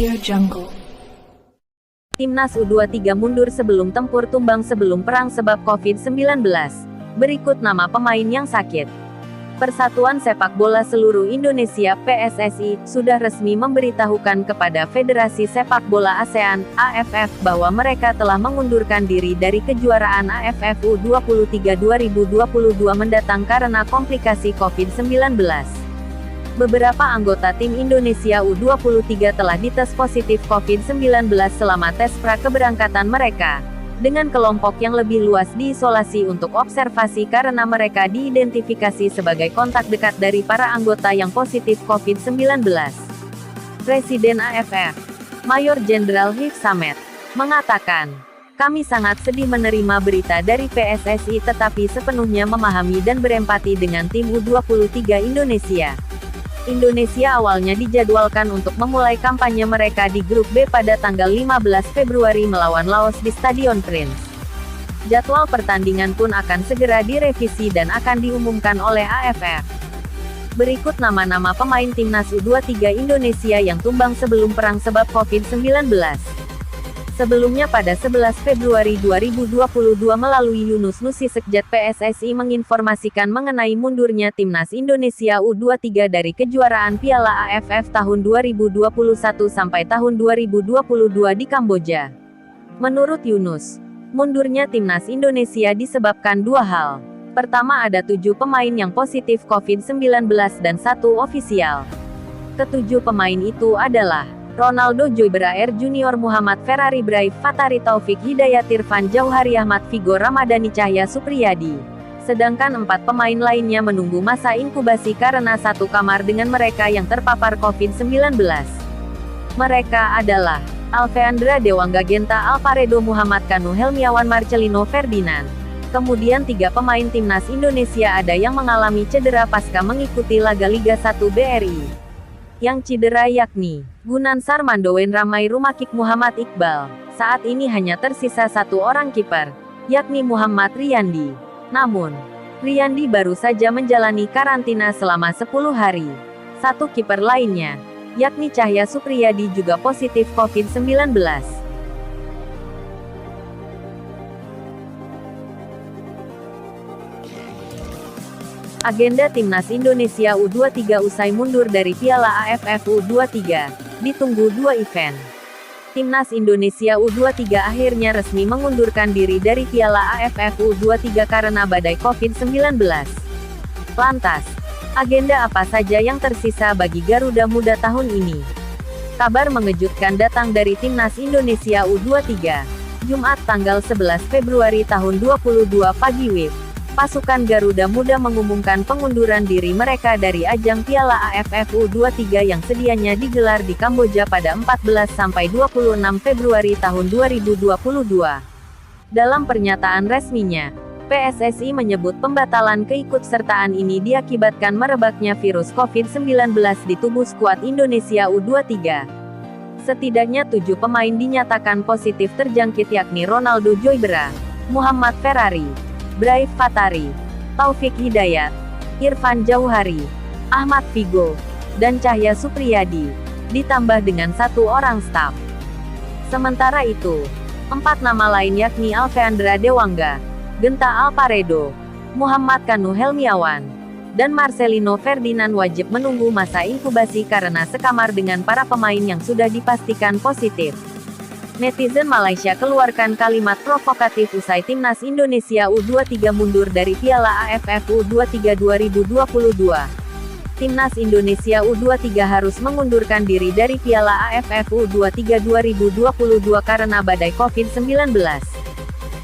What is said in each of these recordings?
AudioJungle. Timnas U23 mundur sebelum tempur tumbang sebelum perang sebab COVID-19. Berikut nama pemain yang sakit. Persatuan Sepak Bola Seluruh Indonesia (PSSI) sudah resmi memberitahukan kepada Federasi Sepak Bola ASEAN (AFF) bahwa mereka telah mengundurkan diri dari kejuaraan AFF U23 2022 mendatang karena komplikasi COVID-19. Beberapa anggota tim Indonesia U23 telah dites positif COVID-19 selama tes pra-keberangkatan mereka. Dengan kelompok yang lebih luas diisolasi untuk observasi karena mereka diidentifikasi sebagai kontak dekat dari para anggota yang positif COVID-19. Presiden AFF, Mayor Jenderal Hifz Samet, mengatakan, "Kami sangat sedih menerima berita dari PSSI tetapi sepenuhnya memahami dan berempati dengan tim U23 Indonesia. Indonesia awalnya dijadwalkan untuk memulai kampanye mereka di grup B pada tanggal 15 Februari melawan Laos di Stadion Prince. Jadwal pertandingan pun akan segera direvisi dan akan diumumkan oleh AFF." Berikut nama-nama pemain timnas U23 Indonesia yang tumbang sebelum perang sebab COVID-19. Sebelumnya pada 11 Februari 2022 melalui Yunus Nusi Sekjen PSSI menginformasikan mengenai mundurnya timnas Indonesia U23 dari kejuaraan Piala AFF tahun 2021 sampai tahun 2022 di Kamboja. Menurut Yunus, mundurnya timnas Indonesia disebabkan dua hal. Pertama, ada 7 pemain yang positif COVID-19 dan 1 ofisial. Ketujuh pemain itu adalah Ronaldo Joyberaer Junior, Muhammad Ferrari Braif Fatari Taufik Hidayat Irfan Jauhari Ahmad Vigo Ramadhani Cahya Supriyadi. Sedangkan 4 pemain lainnya menunggu masa inkubasi karena satu kamar dengan mereka yang terpapar COVID-19. Mereka adalah Alveandra Dewangga Genta Alvaredo Muhammad Kanu Helmiawan Marcelino Ferdinand. Kemudian 3 pemain timnas Indonesia ada yang mengalami cedera pasca mengikuti laga Liga 1 BRI. Yang cedera yakni Gunansar Mandowen Ramai Rumakik Muhammad Iqbal. Saat ini hanya tersisa 1 orang kiper, yakni Muhammad Riyandi. Namun, Riyandi baru saja menjalani karantina selama 10 hari. 1 kiper lainnya, yakni Cahya Supriyadi juga positif COVID-19. Agenda Timnas Indonesia U23 usai mundur dari Piala AFF U23. Ditunggu 2 event. Timnas Indonesia U23 akhirnya resmi mengundurkan diri dari Piala AFF U23 karena badai COVID-19. Lantas, agenda apa saja yang tersisa bagi Garuda Muda tahun ini? Kabar mengejutkan datang dari Timnas Indonesia U23. Jumat tanggal 11 Februari tahun 2022 pagi WIB. Pasukan Garuda Muda mengumumkan pengunduran diri mereka dari ajang Piala AFF U23 yang sedianya digelar di Kamboja pada 14–26 Februari tahun 2022. Dalam pernyataan resminya, PSSI menyebut pembatalan keikutsertaan ini diakibatkan merebaknya virus COVID-19 di tubuh skuad Indonesia U23. Setidaknya 7 pemain dinyatakan positif terjangkit yakni Ronaldo Joyberaer, Muhammad Ferrari Braif Fatari, Taufik Hidayat, Irfan Jauhari, Ahmad Vigo, dan Cahya Supriyadi, ditambah dengan 1 orang staf. Sementara itu, 4 nama lain yakni Alveandra Dewangga, Genta Alvaredo, Muhammad Kanu Helmiawan, dan Marcelino Ferdinand wajib menunggu masa inkubasi karena sekamar dengan para pemain yang sudah dipastikan positif. Netizen Malaysia keluarkan kalimat provokatif usai Timnas Indonesia U23 mundur dari Piala AFF U23 2022. Timnas Indonesia U23 harus mengundurkan diri dari Piala AFF U23 2022 karena badai COVID-19.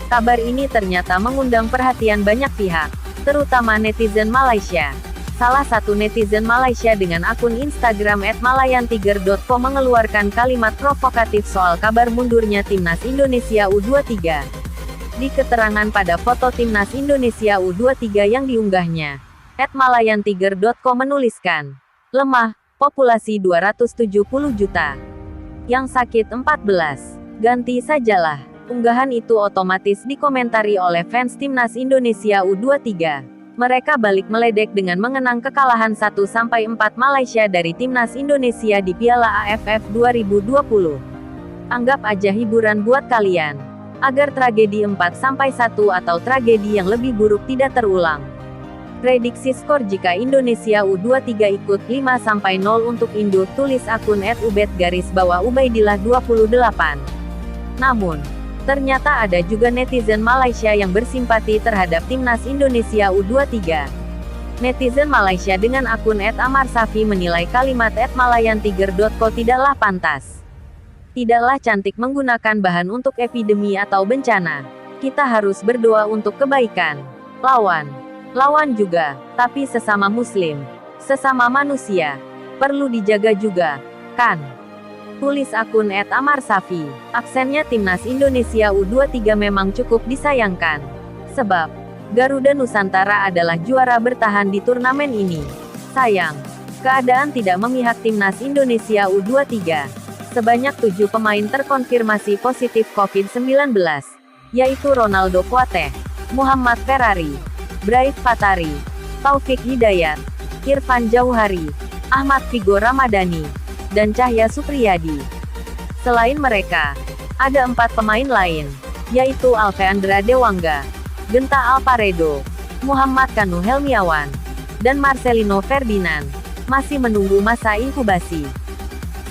Kabar ini ternyata mengundang perhatian banyak pihak, terutama netizen Malaysia. Salah satu netizen Malaysia dengan akun Instagram @malayantiger.com mengeluarkan kalimat provokatif soal kabar mundurnya Timnas Indonesia U23. Di keterangan pada foto Timnas Indonesia U23 yang diunggahnya, @malayantiger.com menuliskan, "Lemah, populasi 270 juta. Yang sakit 14. Ganti sajalah." Unggahan itu otomatis dikomentari oleh fans Timnas Indonesia U23. Mereka balik meledek dengan mengenang kekalahan 1-4 Malaysia dari Timnas Indonesia di Piala AFF 2020. Anggap aja hiburan buat kalian. Agar tragedi 4-1 atau tragedi yang lebih buruk tidak terulang. Prediksi skor jika Indonesia U23 ikut 5-0 untuk Indo, tulis akun @ubed_ubaidillah 28. Namun, ternyata ada juga netizen Malaysia yang bersimpati terhadap Timnas Indonesia U23. Netizen Malaysia dengan akun @amarsafi menilai kalimat @malayantiger.co tidaklah pantas. Tidaklah cantik menggunakan bahan untuk epidemi atau bencana. Kita harus berdoa untuk kebaikan. Lawan juga, tapi sesama muslim, sesama manusia. Perlu dijaga juga, kan? Tulis akun @amarsafi. Aksennya Timnas Indonesia U23 memang cukup disayangkan. Sebab, Garuda Nusantara adalah juara bertahan di turnamen ini. Sayang, keadaan tidak memihak Timnas Indonesia U23. Sebanyak 7 pemain terkonfirmasi positif COVID-19, yaitu Ronaldo Kuateh, Muhammad Ferrari, Braif Fatari, Taufik Hidayat, Irfan Jauhari, Ahmad Figo Ramadhani, dan Cahya Supriyadi. Selain mereka, ada 4 pemain lain, yaitu Alveandra Dewangga, Genta Alparedo, Muhammad Kanu Helmiawan, dan Marcelino Ferdinand, masih menunggu masa inkubasi.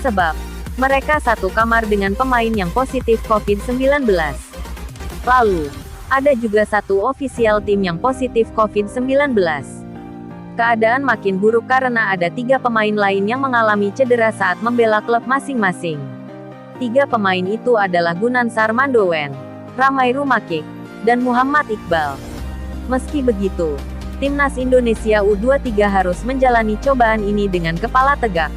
Sebab, mereka satu kamar dengan pemain yang positif COVID-19. Lalu, ada juga satu ofisial tim yang positif COVID-19. Keadaan makin buruk karena ada 3 pemain lain yang mengalami cedera saat membela klub masing-masing. 3 pemain itu adalah Gunansar Mandowen, Ramai Rumakik, dan Muhammad Iqbal. Meski begitu, Timnas Indonesia U23 harus menjalani cobaan ini dengan kepala tegak.